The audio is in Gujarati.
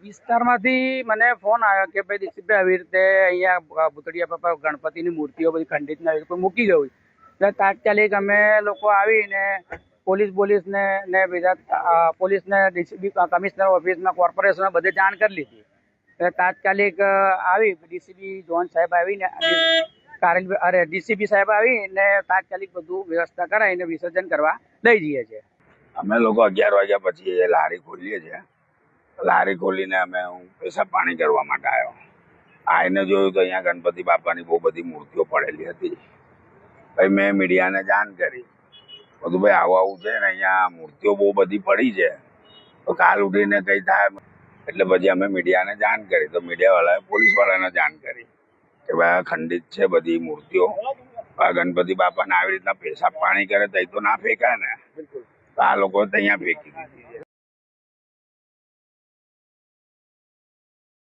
વિસ્તારમાંથી મને ફોન આવ્યો કે ભાઈ દીક્ષિતભાઈ આવી રીતે અહીંયા ભૂતળિયા બાપા ગણપતિની મૂર્તિઓ બધી ખંડિત ના કોઈ મૂકી ગયું. એટલે તાત્કાલિક અમે લોકો આવીને પોલીસને બીજા પોલીસને ડીસીબી કમિશનર ઓફિસમાં કોર્પોરેશનમાં બધે જાણ કરી લીધી. એટલે તાત્કાલિક આવી ડીસીબી જોન સાહેબ આવીને ડીસીપી સાહેબ આવીને તાત્કાલિક બધું વ્યવસ્થા કરાવીને વિસર્જન કરવા લઈ જઈએ છીએ. અમે લોકો 11 વાગ્યા પછી લારી ખોલીએ છીએ. લારી ખોલીને હું પેશાબ પાણી કરવા માટે આવ્યો. આવીને જોયું તો અહીંયા ગણપતિ બાપાની બહુ બધી મૂર્તિઓ પડેલી હતી. પછી મેં મીડિયાને જાણ કરી, બધું ભાઈ આવું છે ને અહીંયા મૂર્તિઓ બહુ બધી પડી છે, તો કાલ ઉઠીને કંઈ થાય. એટલે પછી અમે મીડિયાને જાણ કરી, તો મીડિયાવાળાએ પોલીસવાળાને જાણ કરી કે ભાઈ ખંડિત છે બધી મૂર્તિઓ. ગણપતિ બાપાને આવી રીતના પેશાબ પાણી કરે તો એ તો ના ફેંકાય ને, તો આ લોકો અહીંયા ફેંકી દીધી.